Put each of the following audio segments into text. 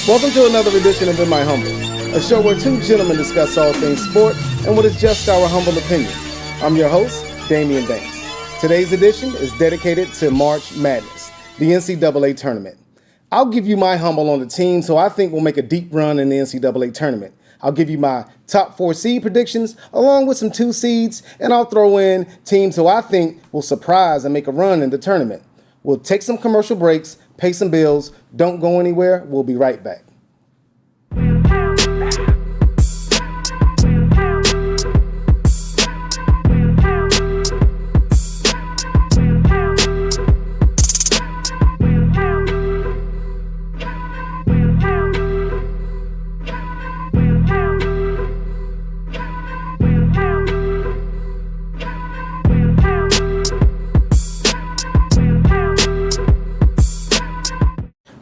Welcome to another edition of In My Humble, a show where two gentlemen discuss all things sport and what is just our humble opinion. I'm your host, Damian Banks. Today's edition is dedicated to March Madness, the NCAA tournament. I'll give you my humble on the teams who I think will make a deep run in the NCAA tournament. I'll give you my top 4 seed predictions along with some 2 seeds, and I'll throw in teams who I think will surprise and make a run in the tournament. We'll take some commercial breaks, pay some bills. Don't go anywhere. We'll be right back.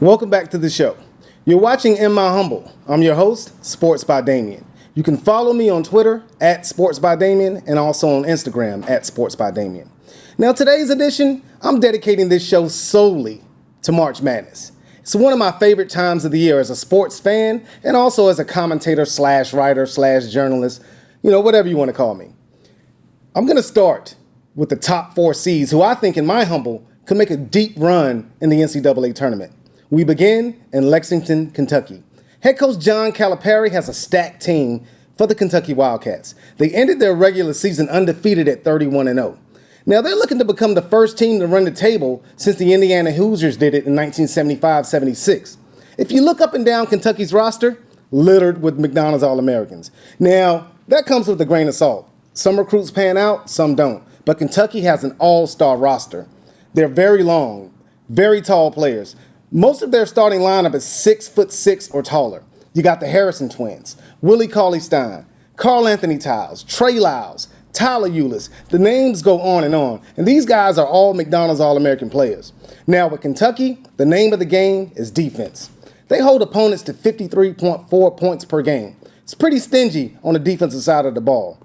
Welcome back to the show. You're watching In My Humble. I'm your host, Sports by Damian. You can follow me on Twitter at Sports by Damian and also on Instagram at Sports by Damian. Now, today's edition, I'm dedicating this show solely to March Madness. It's one of my favorite times of the year as a sports fan and also as a commentator slash writer slash journalist, whatever you want to call me. I'm going to start with the top 4 seeds who I think, in my humble, could make a deep run in the NCAA tournament. We begin in Lexington, Kentucky. Head coach John Calipari has a stacked team for the Kentucky Wildcats. They ended their regular season undefeated at 31-0. Now they're looking to become the first team to run the table since the Indiana Hoosiers did it in 1975-76. If you look up and down Kentucky's roster, littered with McDonald's All-Americans. Now, that comes with a grain of salt. Some recruits pan out, some don't. But Kentucky has an all-star roster. They're very long, very tall players. Most of their starting lineup is 6'6" or taller. You got the Harrison twins, Willie Cauley-Stein, Karl Anthony Towns, Trey Lyles, Tyler Ulis. The names go on. And these guys are all McDonald's All-American players. Now with Kentucky, the name of the game is defense. They hold opponents to 53.4 points per game. It's pretty stingy on the defensive side of the ball.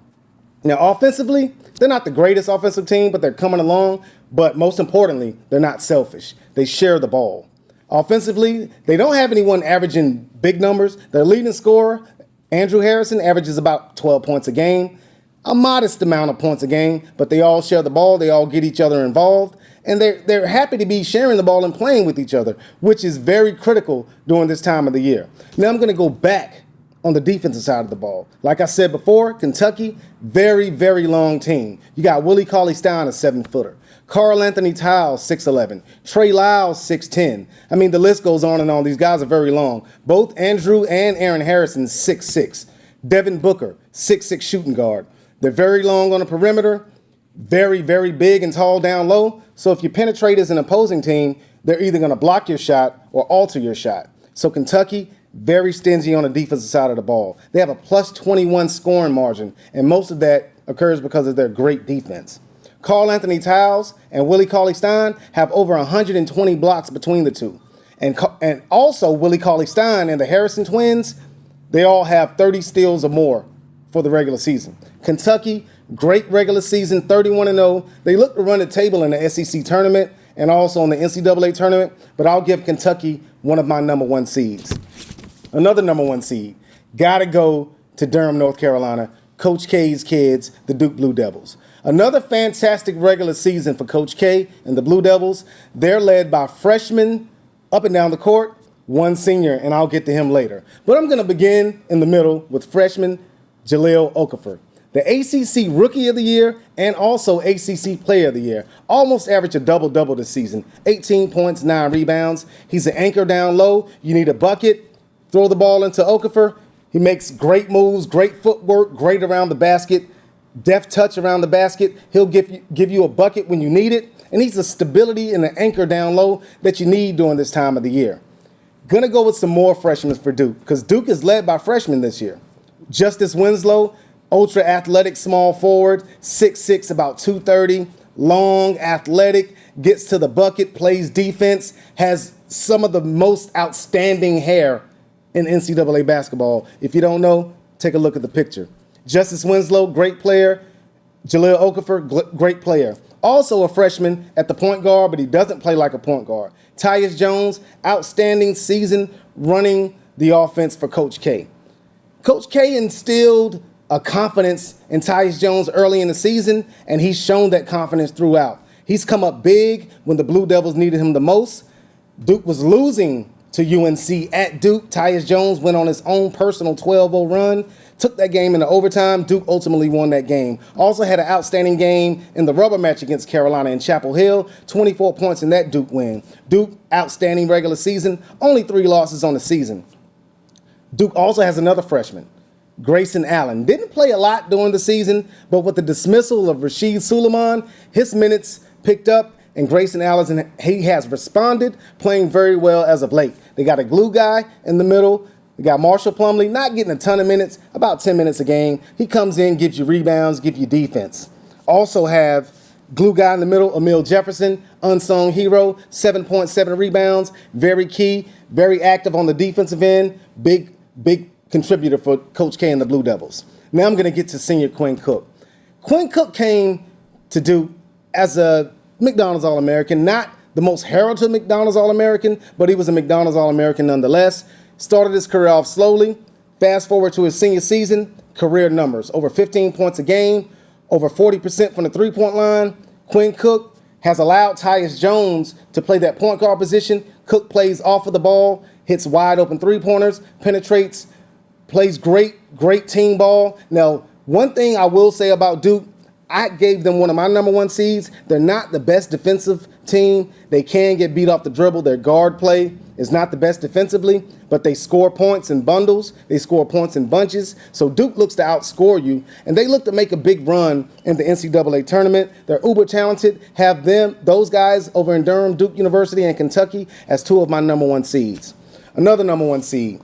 Now offensively, they're not the greatest offensive team, but they're coming along. But most importantly, they're not selfish. They share the ball. Offensively, they don't have anyone averaging big numbers. Their leading scorer, Andrew Harrison, averages about 12 points a game. A modest amount of points a game, but they all share the ball. They all get each other involved. And they're happy to be sharing the ball and playing with each other, which is very critical during this time of the year. Now I'm going to go back on the defensive side of the ball. Like I said before, Kentucky, very, very long team. You got Willie Cauley-Stein, a 7-footer. Karl Anthony Towns, 6'11". Trey Lyles, 6'10". I mean, the list goes on and on. These guys are very long. Both Andrew and Aaron Harrison, 6'6". Devin Booker, 6'6" shooting guard. They're very long on the perimeter, very, very big and tall down low. So if you penetrate as an opposing team, they're either going to block your shot or alter your shot. So Kentucky, very stingy on the defensive side of the ball. They have a plus 21 scoring margin, and most of that occurs because of their great defense. Karl Anthony Towns and Willie Cauley-Stein have over 120 blocks between the two. And also Willie Cauley-Stein and the Harrison twins, they all have 30 steals or more for the regular season. Kentucky, great regular season, 31-0. They look to run the table in the SEC tournament and also in the NCAA tournament, but I'll give Kentucky one of my number 1 seeds. Another number 1 seed, gotta go to Durham, North Carolina, Coach K's kids, the Duke Blue Devils. Another fantastic regular season for Coach K and the Blue Devils. They're led by freshmen up and down the court, 1 senior, and I'll get to him later. But I'm going to begin in the middle with freshman Jahlil Okafor, the ACC Rookie of the Year and also ACC Player of the Year. Almost averaged a double-double this season, 18 points, 9 rebounds. He's an anchor down low. You need a bucket, throw the ball into Okafor. He makes great moves, great footwork, great around the basket. Deft touch around the basket. He'll give you a bucket when you need it. And he's a stability and an anchor down low that you need during this time of the year. Gonna go with some more freshmen for Duke because Duke is led by freshmen this year. Justice Winslow, ultra athletic small forward, 6'6", about 230, long, athletic, gets to the bucket, plays defense, has some of the most outstanding hair in NCAA basketball. If you don't know, take a look at the picture. Justice Winslow, great player. Jahlil Okafor, great player. Also a freshman at the point guard, but he doesn't play like a point guard. Tyus Jones, outstanding season running the offense for Coach K. Coach K instilled a confidence in Tyus Jones early in the season, and he's shown that confidence throughout. He's come up big when the Blue Devils needed him the most. Duke was losing to UNC at Duke. Tyus Jones went on his own personal 12-0 run, took that game into overtime. Duke ultimately won that game. Also had an outstanding game in the rubber match against Carolina in Chapel Hill, 24 points in that Duke win. Duke, outstanding regular season, only 3 losses on the season. Duke also has another freshman, Grayson Allen. Didn't play a lot during the season, but with the dismissal of Rasheed Suleiman, his minutes picked up, and Grayson Allen, he has responded, playing very well as of late. They got a glue guy in the middle. They got Marshall Plumlee, not getting a ton of minutes, about 10 minutes a game. He comes in, gives you rebounds, gives you defense. Also have glue guy in the middle, Emil Jefferson, unsung hero, 7.7 rebounds, very key, very active on the defensive end, big contributor for Coach K and the Blue Devils. Now I'm going to get to senior Quinn Cook. Quinn Cook came to Duke as a McDonald's All-American, not the most heralded McDonald's All-American, but he was a McDonald's All-American nonetheless. Started his career off slowly. Fast forward to his senior season, career numbers, over 15 points a game, over 40% from the three-point line. Quinn Cook has allowed Tyus Jones to play that point guard position. Cook plays off of the ball, hits wide open three-pointers, penetrates, plays great team ball. Now, one thing I will say about Duke, I gave them one of my number 1 seeds. They're not the best defensive team. They can get beat off the dribble. Their guard play is not the best defensively, but they score points in bundles. They score points in bunches. So Duke looks to outscore you, and they look to make a big run in the NCAA tournament. They're uber talented. Have those guys over in Durham, Duke University, and Kentucky as 2 of my number 1 seeds. Another number 1 seed.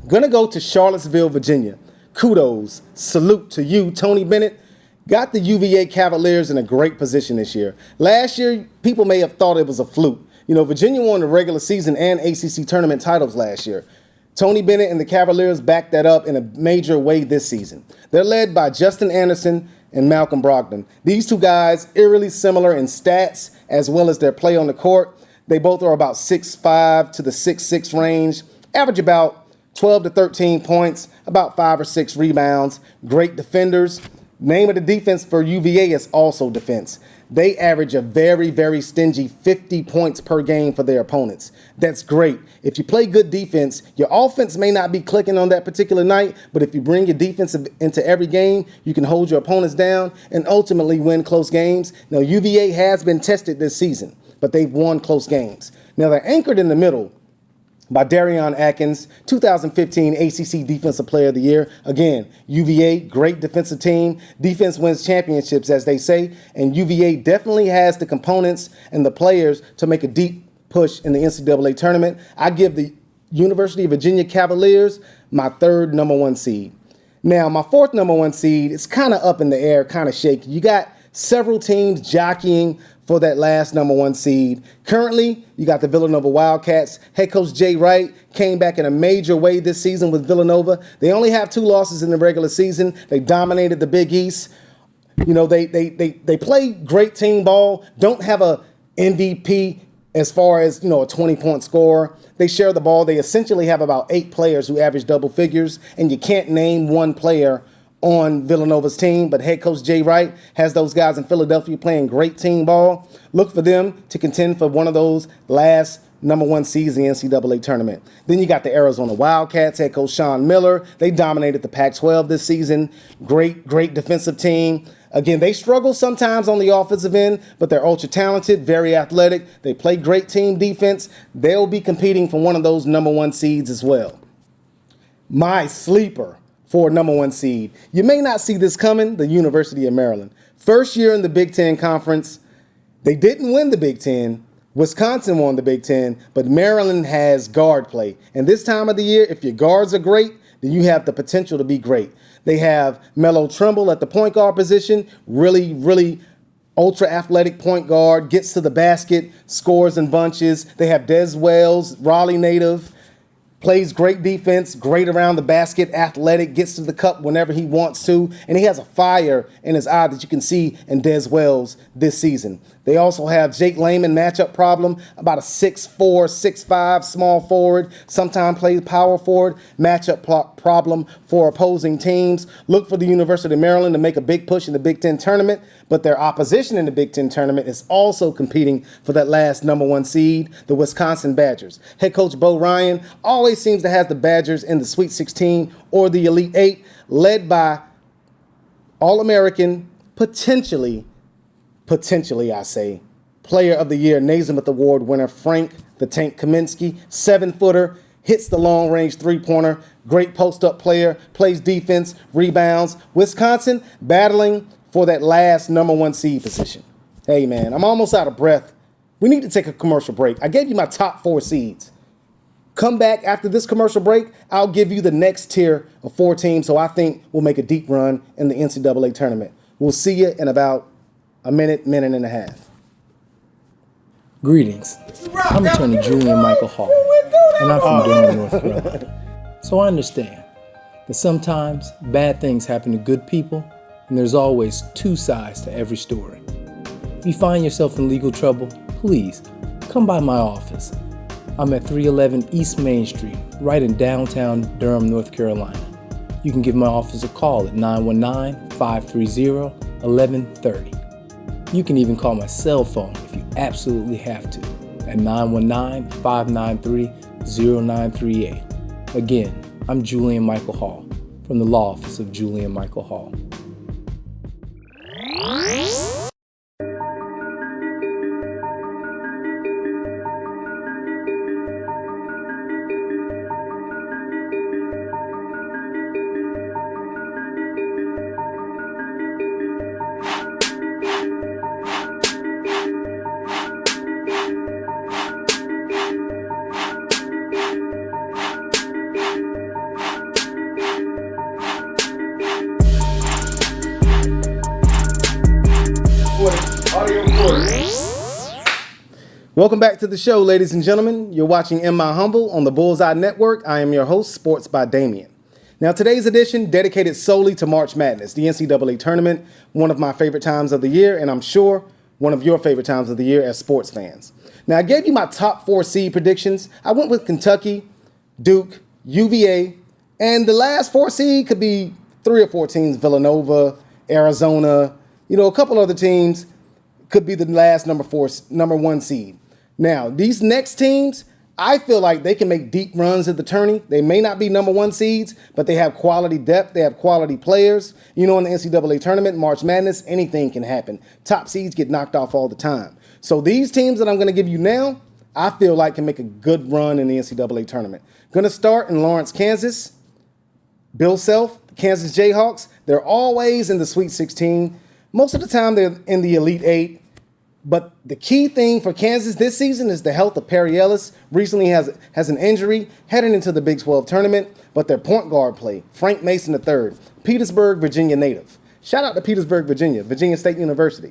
Gonna go to Charlottesville, Virginia. Kudos, salute to you, Tony Bennett. Got the UVA Cavaliers in a great position this year. Last year, people may have thought it was a fluke. Virginia won the regular season and ACC tournament titles last year. Tony Bennett and the Cavaliers backed that up in a major way this season. They're led by Justin Anderson and Malcolm Brogdon. These 2 guys, eerily similar in stats as well as their play on the court. They both are about 6'5" to the 6'6" range, average about 12 to 13 points, about 5 or 6 rebounds, great defenders. Name of the defense for UVA is also defense. They average a very, very stingy 50 points per game for their opponents. That's great. If you play good defense, your offense may not be clicking on that particular night, but if you bring your defense into every game, you can hold your opponents down and ultimately win close games. Now, UVA has been tested this season, but they've won close games. Now, they're anchored in the middle by Darion Atkins, 2015 ACC Defensive Player of the Year. Again, UVA, great defensive team. Defense wins championships, as they say, and UVA definitely has the components and the players to make a deep push in the NCAA tournament. I give the University of Virginia Cavaliers my 3rd number 1 seed. Now, my 4th number 1 seed is kind of up in the air, kind of shaky. You got several teams jockeying for that last number 1 seed. Currently, you got the Villanova Wildcats. Head coach Jay Wright came back in a major way this season with Villanova. They only have 2 losses in the regular season. They dominated the Big East. They play great team ball, don't have a MVP as far as, a 20-point scorer. They share the ball. They essentially have about 8 players who average double figures, and you can't name one player on Villanova's team, but head coach Jay Wright has those guys in Philadelphia playing great team ball. Look for them to contend for one of those last number 1 seeds in the NCAA tournament. Then you got the Arizona Wildcats, head coach Sean Miller. They dominated the Pac-12 this season. Great defensive team. Again, they struggle sometimes on the offensive end, but they're ultra talented, very athletic. They play great team defense. They'll be competing for one of those number 1 seeds as well. My sleeper for number 1 seed. You may not see this coming, the University of Maryland. First year in the Big Ten Conference. They didn't win the Big Ten. Wisconsin won the Big Ten, but Maryland has guard play. And this time of the year, if your guards are great, then you have the potential to be great. They have Melo Trimble at the point guard position, really ultra athletic point guard, gets to the basket, scores in bunches. They have Des Wells, Raleigh native, plays great defense, great around the basket, athletic, gets to the cup whenever he wants to, and he has a fire in his eye that you can see in Des Wells this season. They also have Jake Layman matchup problem, about a 6'4", 6'5", small forward, sometimes plays power forward, matchup problem for opposing teams. Look for the University of Maryland to make a big push in the Big Ten tournament, but their opposition in the Big Ten tournament is also competing for that last #1 seed, the Wisconsin Badgers. Head coach Bo Ryan always seems to have the Badgers in the Sweet 16 or the Elite Eight, led by All-American, potentially I say, Player of the Year, Naismith Award winner Frank the Tank Kaminsky, 7-footer, hits the long-range three-pointer, great post-up player, plays defense, rebounds. Wisconsin battling for that last #1 seed position. Hey, man, I'm almost out of breath. We need to take a commercial break. I gave you my top 4 seeds. Come back after this commercial break. I'll give you the next tier of 4 teams, so I think we'll make a deep run in the NCAA tournament. We'll see you in about a minute and a half. Greetings. I'm attorney Julian Michael Hall, and I'm from Durham, North Carolina. So I understand that sometimes bad things happen to good people, and there's always 2 sides to every story. If you find yourself in legal trouble, please come by my office. I'm at 311 East Main Street, right in downtown Durham, North Carolina. You can give my office a call at 919-530-1130. You can even call my cell phone if you absolutely have to at 919-593-0938. Again, I'm Julian Michael Hall from the Law Office of Julian Michael Hall. Welcome back to the show, ladies and gentlemen. You're watching In My Humble on the Bullseye Network. I am your host, Sports by Damien. Now, today's edition dedicated solely to March Madness, the NCAA tournament, one of my favorite times of the year, and I'm sure one of your favorite times of the year as sports fans. Now, I gave you my top 4 seed predictions. I went with Kentucky, Duke, UVA, and the last 4 seed could be 3 or 4 teams, Villanova, Arizona, a couple other teams could be the last #1 seed. Now, these next teams, I feel like they can make deep runs at the tourney. They may not be #1 seeds, but they have quality depth. They have quality players. In the NCAA tournament, March Madness, anything can happen. Top seeds get knocked off all the time. So these teams that I'm going to give you now, I feel like can make a good run in the NCAA tournament. Going to start in Lawrence, Kansas. Bill Self, Kansas Jayhawks. They're always in the Sweet 16. Most of the time, they're in the Elite Eight. But the key thing for Kansas this season is the health of Perry Ellis. Recently has an injury heading into the Big 12 tournament, but their point guard play, Frank Mason III, Petersburg, Virginia native. Shout out to Petersburg, Virginia, Virginia State University.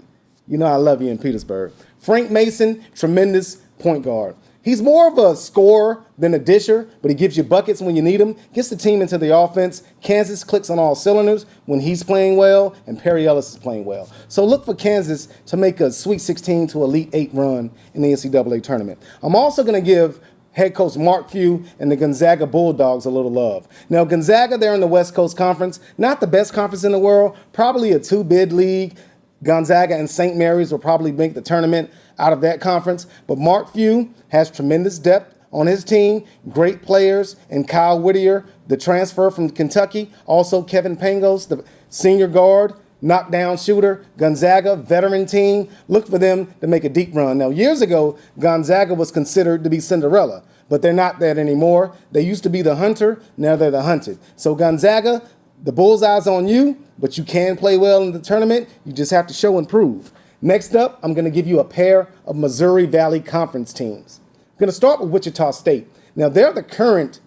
I love you in Petersburg. Frank Mason, tremendous point guard. He's more of a scorer than a disher, but he gives you buckets when you need them, gets the team into the offense. Kansas clicks on all cylinders when he's playing well and Perry Ellis is playing well. So look for Kansas to make a Sweet 16 to Elite 8 run in the NCAA tournament. I'm also going to give head coach Mark Few and the Gonzaga Bulldogs a little love. Now, Gonzaga, they're in the West Coast Conference, not the best conference in the world, probably a 2-bid league. Gonzaga and St. Mary's will probably make the tournament out of that conference. But Mark Few has tremendous depth on his team, great players, and Kyle Whittier, the transfer from Kentucky. Also Kevin Pangos, the senior guard, knockdown shooter. Gonzaga, veteran team. Look for them to make a deep run. Now, years ago, Gonzaga was considered to be Cinderella, but they're not that anymore. They used to be the hunter, now they're the hunted. So Gonzaga, the bullseye's on you, but you can play well in the tournament. You just have to show and prove. Next up, I'm going to give you a pair of Missouri Valley Conference teams. I'm going to start with Wichita State. Now, they're the current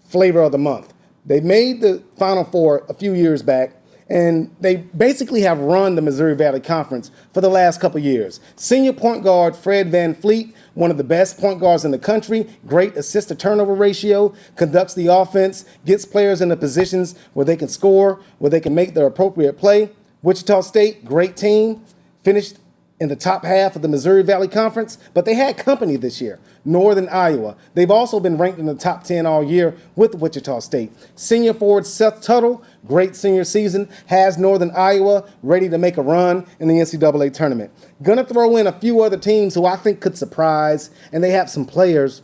flavor of the month. They made the Final Four a few years back, and they basically have run the Missouri Valley Conference for the last couple years. Senior point guard Fred VanVleet, one of the best point guards in the country, great assist-to-turnover ratio, conducts the offense, gets players in the positions where they can score, where they can make their appropriate play. Wichita State, great team, finished in the top half of the Missouri Valley Conference, but they had company this year, Northern Iowa. They've also been ranked in the top 10 all year with Wichita State. Senior forward Seth Tuttle, great senior season, has Northern Iowa ready to make a run in the NCAA tournament. Gonna throw in a few other teams who I think could surprise, and they have some players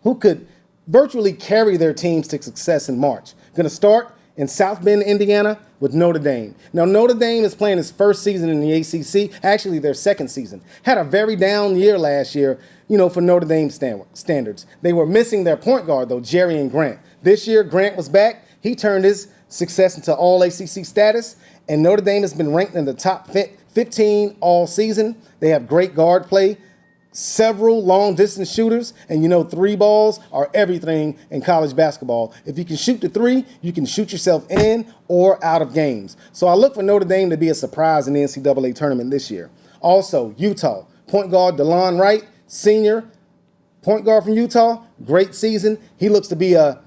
who could virtually carry their teams to success in March. Gonna start in South Bend, Indiana, with Notre Dame. Now, Notre Dame is playing its first season in the ACC, actually their second season. Had a very down year last year, for Notre Dame standards. They were missing their point guard, though, Jerry Grant. This year, Grant was back. He turned his success into all ACC status, and Notre Dame has been ranked in the top 15 all season. They have great guard play, several long-distance shooters, and three balls are everything in college basketball. If you can shoot the three, you can shoot yourself in or out of games. So I look for Notre Dame to be a surprise in the NCAA tournament this year. Also, Utah, point guard DeLon Wright, senior point guard from Utah, great season. He looks to be a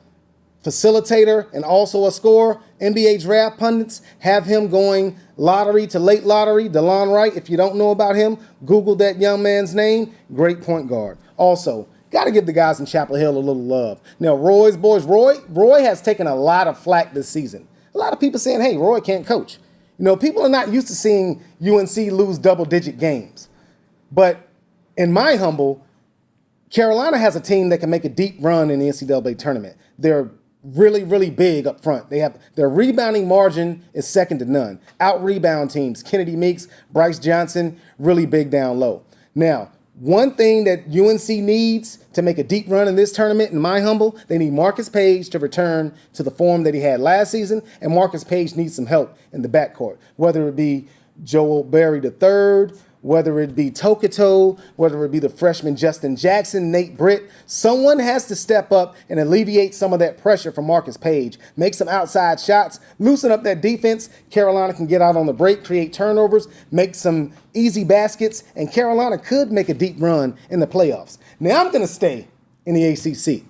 facilitator and also a scorer. NBA draft pundits have him going lottery to late lottery. DeLon Wright, if you don't know about him, Google that young man's name. Great point guard. Also, got to give the guys in Chapel Hill a little love. Now, Roy has taken a lot of flack this season. A lot of people saying, hey, Roy can't coach. People are not used to seeing UNC lose double-digit games. But in my humble, Carolina has a team that can make a deep run in the NCAA tournament. They're really, really big up front. Their rebounding margin is second to none. Out-rebound teams, Kennedy Meeks, Bryce Johnson, really big down low. Now, one thing that UNC needs to make a deep run in this tournament, in my humble, they need Marcus Page to return to the form that he had last season, and Marcus Page needs some help in the backcourt, whether it be Joel Berry III, whether it be Tokoto, whether it be the freshman Justin Jackson, Nate Britt. Someone has to step up and alleviate some of that pressure from Marcus Page. Make some outside shots, loosen up that defense. Carolina can get out on the break, create turnovers, make some easy baskets, and Carolina could make a deep run in the playoffs. Now I'm going to stay in the ACC.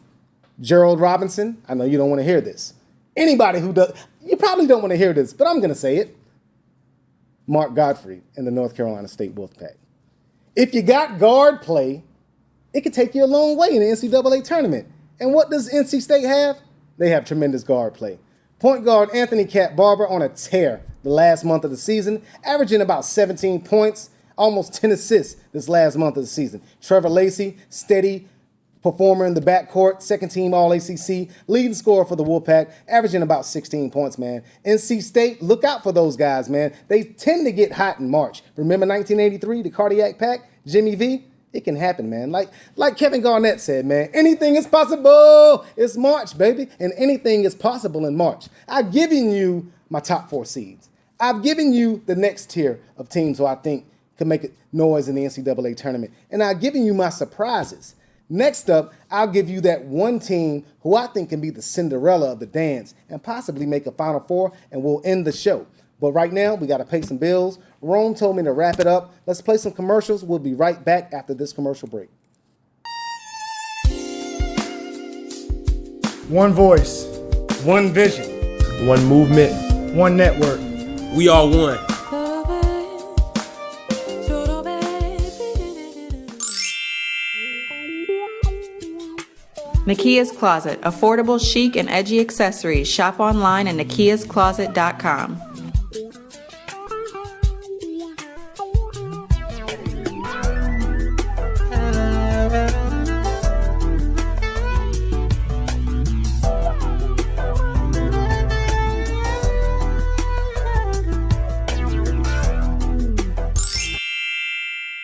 Gerald Robinson, I know you don't want to hear this. Anybody who does, you probably don't want to hear this, but I'm going to say it. Mark Gottfried in the North Carolina State Wolfpack. If you got guard play, it could take you a long way in the NCAA tournament. And what does NC State have? They have tremendous guard play. Point guard Anthony Cat Barber on a tear the last month of the season, averaging about 17 points, almost 10 assists this last month of the season. Trevor Lacey, steady performer in the backcourt, second team All-ACC, leading scorer for the Wolfpack, averaging about 16 points, man. NC State, look out for those guys, man. They tend to get hot in March. Remember 1983, the Cardiac Pack, Jimmy V? It can happen, man. Like Kevin Garnett said, man, anything is possible. It's March, baby, and anything is possible in March. I've given you my top 4 seeds. I've given you the next tier of teams who I think can make noise in the NCAA tournament, and I've given you my surprises. Next up, I'll give you that one team who I think can be the Cinderella of the dance and possibly make a Final Four, and we'll end the show. But right now, we got to pay some bills. Rome told me to wrap it up. Let's play some commercials. We'll be right back after this commercial break. One voice, One vision. One movement. one network. We are one. Nakia's Closet, affordable, chic, and edgy accessories. Shop online at nakiascloset.com.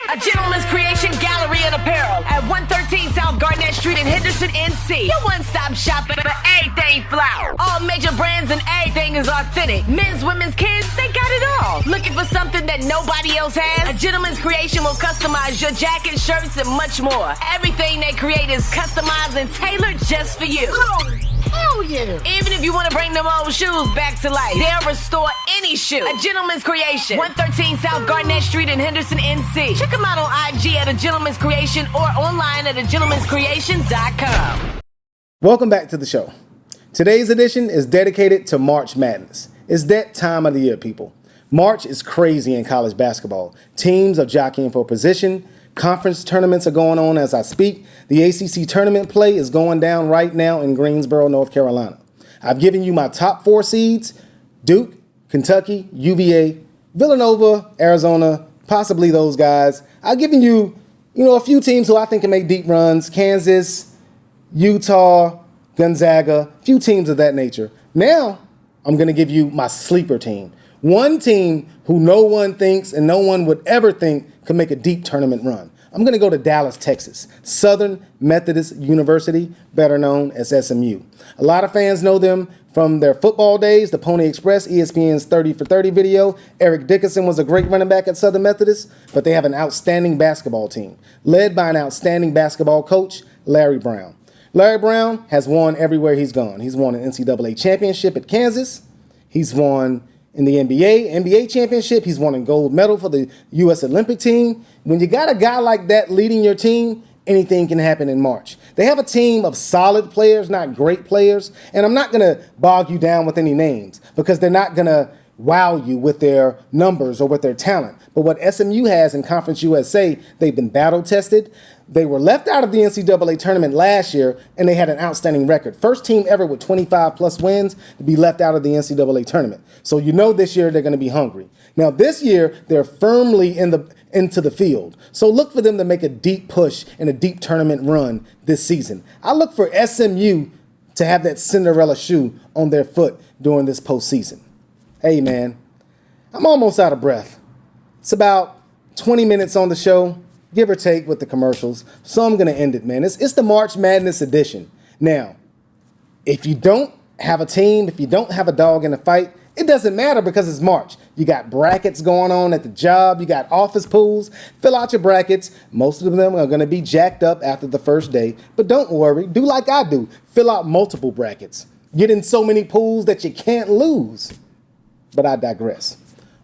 A Gentleman's Creation Gallery and Apparel at 113 South Garnett Street in Henderson, NC. Your one-stop shop for everything flower. All major brands and everything is authentic. Men's, women's, kids, they got it all. Looking for something that nobody else has? A Gentleman's Creation will customize your jacket, shirts, and much more. Everything they create is customized and tailored just for you. Hell yeah! Even if you want to bring them old shoes back to life, they'll restore any shoe. A Gentleman's Creation, 113 South Garnett Street in Henderson, NC. Check them out on IG at A Gentleman's Creation or online at agentleman'screation.com. Welcome back to the show. Today's edition is dedicated to March Madness. It's that time of the year, people. March is crazy in college basketball. Teams are jockeying for position. Conference tournaments are going on as I speak. The ACC tournament play is going down right now in Greensboro, North Carolina. I've given you my top 4 seeds: Duke, Kentucky, UVA, Villanova, Arizona, possibly those guys. I've given you, a few teams who I think can make deep runs: Kansas, Utah, Gonzaga, a few teams of that nature. Now, I'm going to give you my sleeper team. One team who no one thinks and no one would ever think could make a deep tournament run. I'm going to go to Dallas, Texas. Southern Methodist University, better known as SMU. A lot of fans know them from their football days, the Pony Express, ESPN's 30 for 30 video. Eric Dickerson was a great running back at Southern Methodist, but they have an outstanding basketball team, led by an outstanding basketball coach, Larry Brown. Larry Brown has won everywhere he's gone. He's won an NCAA championship at Kansas. He's won in the NBA championship. He's won a gold medal for the U.S. Olympic team. When you got a guy like that leading your team, anything can happen in March. They have a team of solid players, not great players. And I'm not going to bog you down with any names because they're not going to wow you with their numbers or with their talent. But what SMU has in Conference USA, they've been battle tested. They were left out of the NCAA tournament last year, and they had an outstanding record. First team ever with 25-plus wins to be left out of the NCAA tournament. So this year they're going to be hungry. Now this year, they're firmly into the field. So look for them to make a deep push and a deep tournament run this season. I look for SMU to have that Cinderella shoe on their foot during this postseason. Hey, man, I'm almost out of breath. It's about 20 minutes on the show, give or take with the commercials. So I'm going to end it, man. It's the March Madness edition. Now, if you don't have a team, if you don't have a dog in the fight, it doesn't matter because it's March. You got brackets going on at the job. You got office pools. Fill out your brackets. Most of them are going to be jacked up after the first day. But don't worry. Do like I do. Fill out multiple brackets. Get in so many pools that you can't lose. But I digress.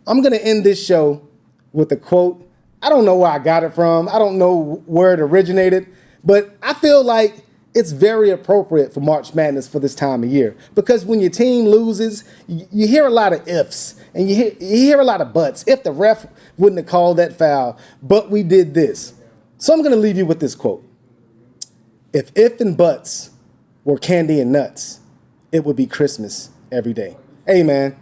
I'm going to end this show with a quote. I don't know where I got it from. I don't know where it originated. But I feel like it's very appropriate for March Madness for this time of year. Because when your team loses, you hear a lot of ifs. And you hear a lot of buts. If the ref wouldn't have called that foul, but we did this. So I'm going to leave you with this quote. If and buts were candy and nuts, it would be Christmas every day. Hey, man.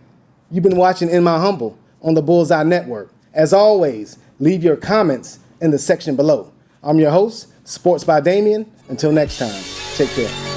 You've been watching In My Humble on the Bullseye Network. As always, leave your comments in the section below. I'm your host, Sports by Damien. Until next time, take care.